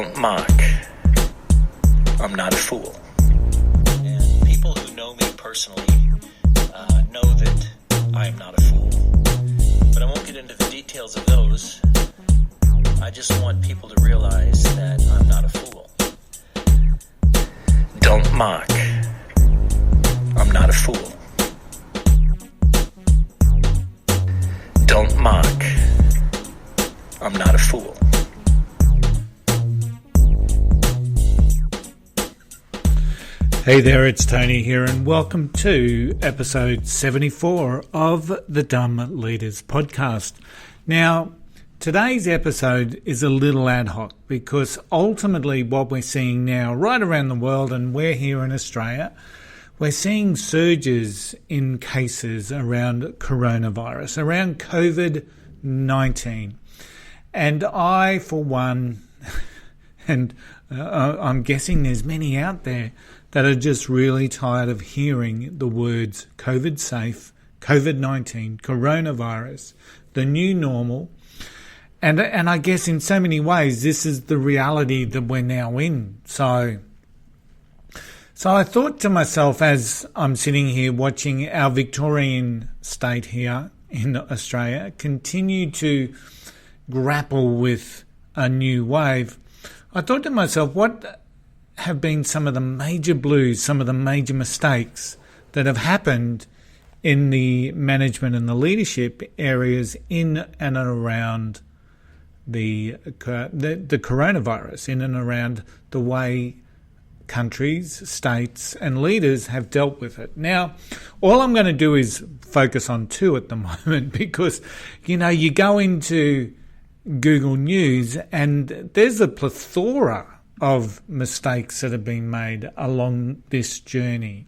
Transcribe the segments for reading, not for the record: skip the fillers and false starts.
Don't mock. I'm not a fool. And people who know me personally know that I am not a fool. But I won't get into the details of those. I just want people to realize that I'm not a fool. Don't mock. I'm not a fool. Don't mock. I'm not a fool. Hey there, it's Tony here, and welcome to episode 74 of the Dumb Leaders Podcast. Now, today's episode is a little ad hoc because ultimately what we're seeing now right around the world, and we're here in Australia, we're seeing surges in cases around coronavirus, around COVID-19. And I, for one, and I'm guessing there's many out there that are just really tired of hearing the words COVID safe, COVID-19, coronavirus, the new normal. And I guess in so many ways, this is the reality that we're now in. So I thought to myself, as I'm sitting here watching our Victorian state here in Australia continue to grapple with a new wave, I thought to myself, what have been some of the major blues, some of the major mistakes that have happened in the management and the leadership areas in and around the coronavirus, in and around the way countries, states and leaders have dealt with it. Now, all I'm going to do is focus on two at the moment because, you go into Google News and there's a plethora of mistakes that have been made along this journey.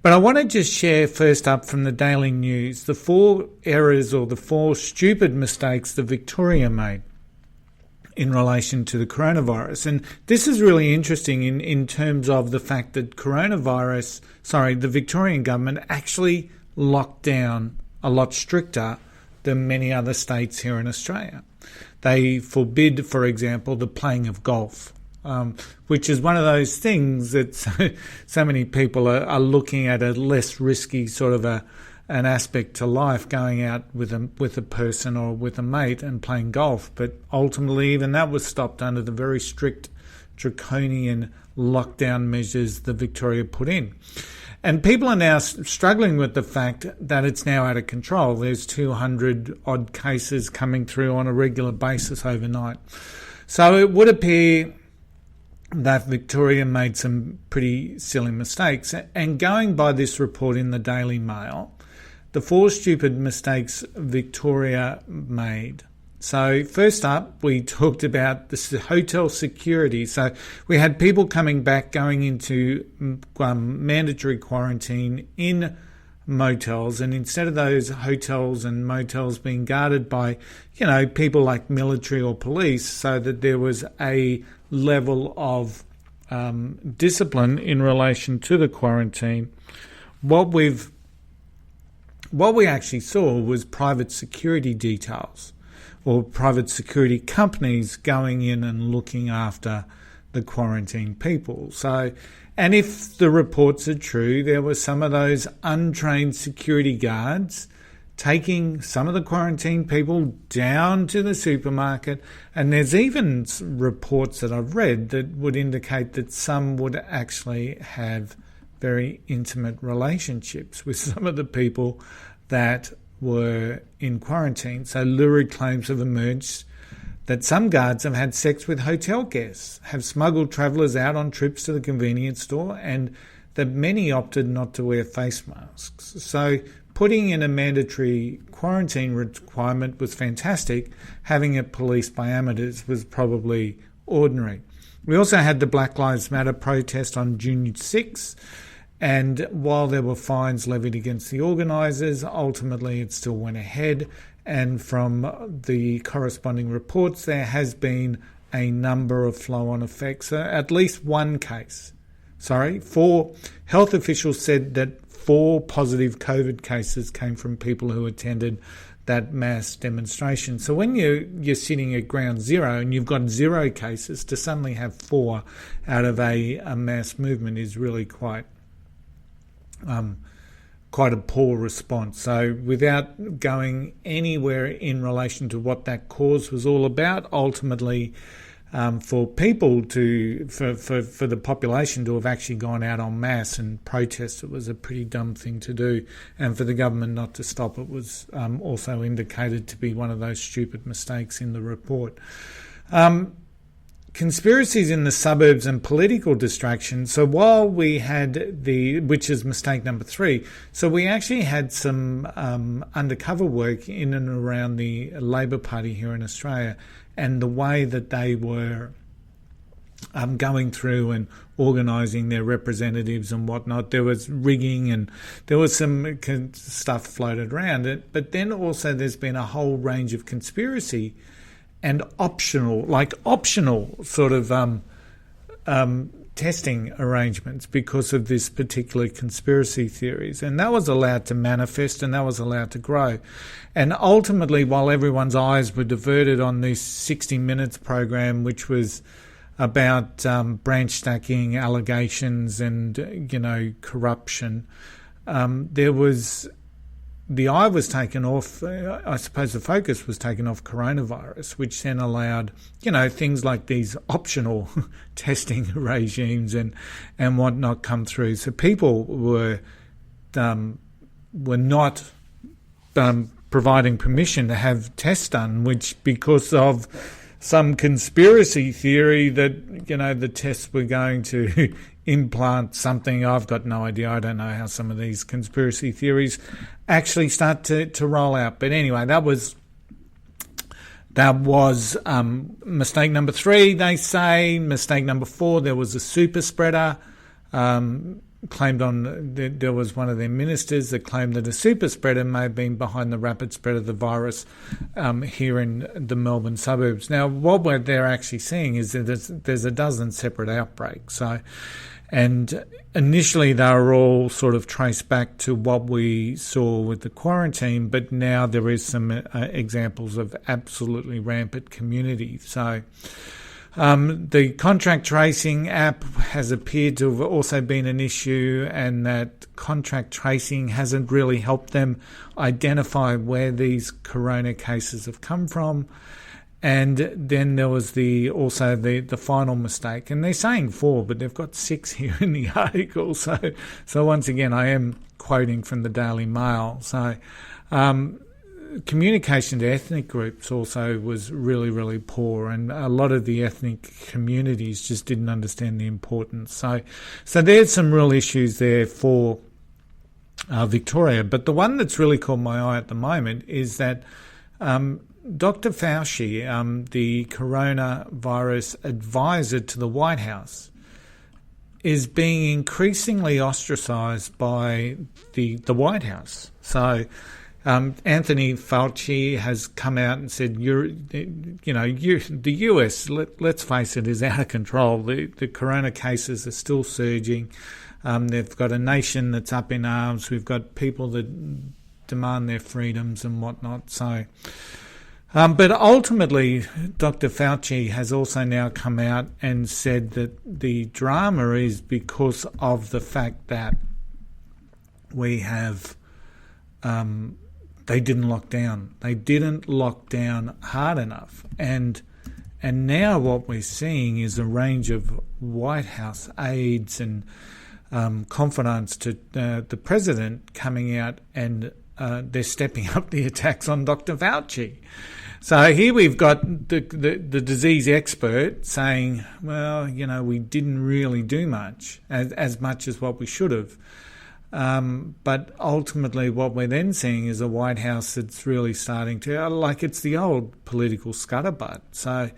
But I want to just share first up from the Daily News the 4 errors or the 4 stupid mistakes that Victoria made in relation to the coronavirus. And this is really interesting in terms of the fact that the Victorian government actually locked down a lot stricter than many other states here in Australia. They forbid, for example, the playing of golf, which is one of those things that so many people are looking at a less risky sort of an aspect to life, going out with a person or with a mate and playing golf. But ultimately, even that was stopped under the very strict draconian lockdown measures that Victoria put in. And people are now struggling with the fact that it's now out of control. There's 200-odd cases coming through on a regular basis overnight. So it would appear that Victoria made some pretty silly mistakes. And going by this report in the Daily Mail, the 4 stupid mistakes Victoria made. So first up, we talked about the hotel security. So we had people coming back, going into mandatory quarantine in motels. And instead of those hotels and motels being guarded by, people like military or police, so that there was a level of discipline in relation to the quarantine, what we actually saw was private security details, or private security companies going in and looking after the quarantined people. So, and if the reports are true, there were some of those untrained security guards taking some of the quarantined people down to the supermarket. And there's even reports that I've read that would indicate that some would actually have very intimate relationships with some of the people that were in quarantine. So lurid claims have emerged that some guards have had sex with hotel guests, have smuggled travellers out on trips to the convenience store, and that many opted not to wear face masks. So putting in a mandatory quarantine requirement was fantastic. Having it policed by amateurs was probably ordinary. We also had the Black Lives Matter protest on June 6th. And while there were fines levied against the organisers, ultimately it still went ahead. And from the corresponding reports, there has been a number of flow-on effects. At least one case. 4 health officials said that 4 positive COVID cases came from people who attended that mass demonstration. So when you're sitting at ground zero and you've got 0 cases, to suddenly have 4 out of a mass movement is really quite a poor response. So without going anywhere in relation to what that cause was all about, ultimately for people for the population to have actually gone out en masse and protest, it was a pretty dumb thing to do. And for the government not to stop it was also indicated to be one of those stupid mistakes in the report. Conspiracies in the suburbs and political distraction. So while we had which is mistake number 3, so we actually had some undercover work in and around the Labor Party here in Australia, and the way that they were going through and organising their representatives and whatnot. There was rigging and there was some stuff floated around it. But then also there's been a whole range of conspiracy and optional sort of testing arrangements because of this particular conspiracy theories. And that was allowed to manifest and that was allowed to grow. And ultimately, while everyone's eyes were diverted on this 60 Minutes program, which was about branch stacking allegations and, corruption, the eye was taken off, I suppose the focus was taken off coronavirus, which then allowed, things like these optional testing regimes and whatnot come through. So people were not providing permission to have tests done, which because of some conspiracy theory that, the tests were going to implant something. I've got no idea. I don't know how some of these conspiracy theories actually start to roll out. But anyway, that was mistake number 3, they say. Mistake number 4, there was a super spreader claimed on. There was one of their ministers that claimed that a super spreader may have been behind the rapid spread of the virus here in the Melbourne suburbs. Now, what they're actually seeing is that there's a dozen separate outbreaks. And initially they were all sort of traced back to what we saw with the quarantine, but now there is some examples of absolutely rampant community. So the contract tracing app has appeared to have also been an issue, and that contract tracing hasn't really helped them identify where these corona cases have come from. And then there was the final mistake, and they're saying 4, but they've got 6 here in the article. So once again, I am quoting from the Daily Mail. So communication to ethnic groups also was really, really poor, and a lot of the ethnic communities just didn't understand the importance. So there's some real issues there for Victoria. But the one that's really caught my eye at the moment is that Dr. Fauci, the coronavirus advisor to the White House, is being increasingly ostracised by the White House. So Anthony Fauci has come out and said, the US, let's face it, is out of control. The corona cases are still surging. They've got a nation that's up in arms. We've got people that demand their freedoms and whatnot. So, but ultimately, Dr. Fauci has also now come out and said that the drama is because of the fact that we have, they didn't lock down. They didn't lock down hard enough. And now what we're seeing is a range of White House aides and confidants to the president coming out, and they're stepping up the attacks on Dr. Fauci. So here we've got the disease expert saying, well, we didn't really do much, as much as what we should have. But ultimately what we're then seeing is a White House that's really starting to, like it's the old political scuttlebutt. So,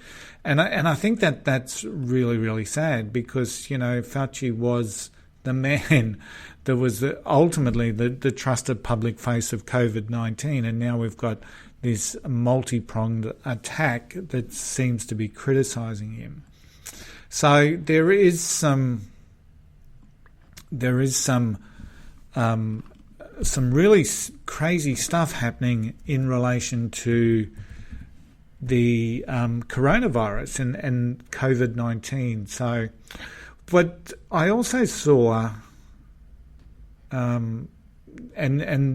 and I think that's really, really sad, because, Fauci was the man that was ultimately the trusted public face of COVID-19, and now we've got this multi-pronged attack that seems to be criticising him. So there is some some really crazy stuff happening in relation to the coronavirus and COVID-19. So, but I also saw, and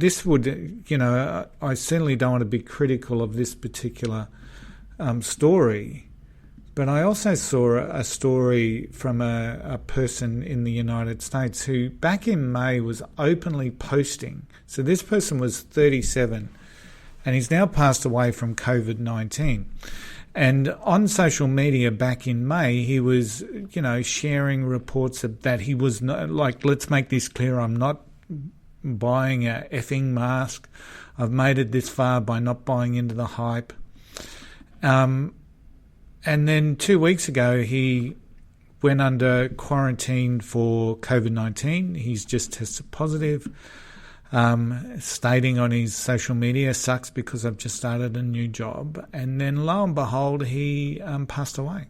this would, I certainly don't want to be critical of this particular story, but I also saw a story from a person in the United States who back in May was openly posting. So this person was 37 and he's now passed away from COVID-19. And on social media back in May, he was, sharing reports that he was not, like, let's make this clear, I'm not buying a effing mask. I've made it this far by not buying into the hype. And then 2 weeks ago, he went under quarantine for COVID-19. He's just tested positive, stating on his social media, sucks because I've just started a new job. And then lo and behold, he passed away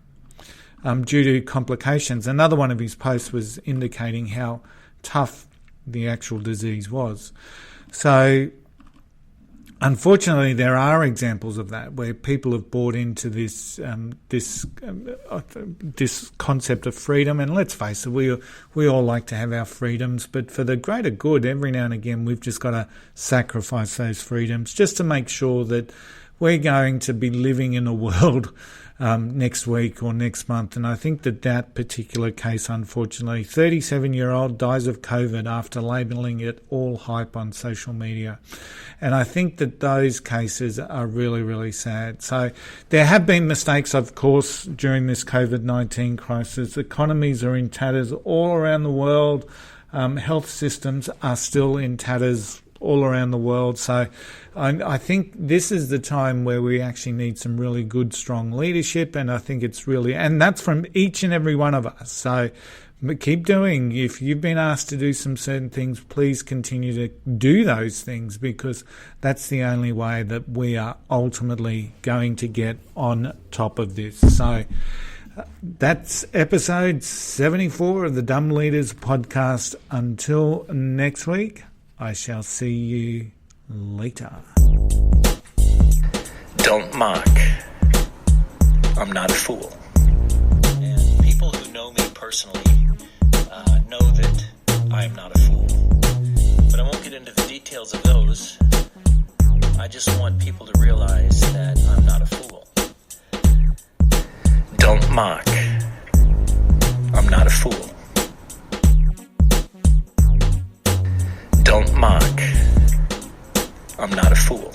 due to complications. Another one of his posts was indicating how tough the actual disease was. So unfortunately, there are examples of that where people have bought into this concept of freedom. And let's face it, we all like to have our freedoms, but for the greater good, every now and again, we've just got to sacrifice those freedoms just to make sure that we're going to be living in a world next week or next month. And I think that particular case, unfortunately, 37-year-old dies of COVID after labelling it all hype on social media. And I think that those cases are really, really sad. So there have been mistakes, of course, during this COVID-19 crisis. Economies are in tatters all around the world. Health systems are still in tatters all around the world. So I think this is the time where we actually need some really good, strong leadership. And I think it's really, and that's from each and every one of us. So keep doing. If you've been asked to do some certain things, please continue to do those things, because that's the only way that we are ultimately going to get on top of this. So that's episode 74 of the Dumb Leaders podcast. Until next week, I shall see you later. Don't mock. I'm not a fool. And people who know me personally know that I am not a fool. But I won't get into the details of those. I just want people to realize that I'm not a fool. Don't mock. I'm not a fool. Don't mock. I'm not a fool.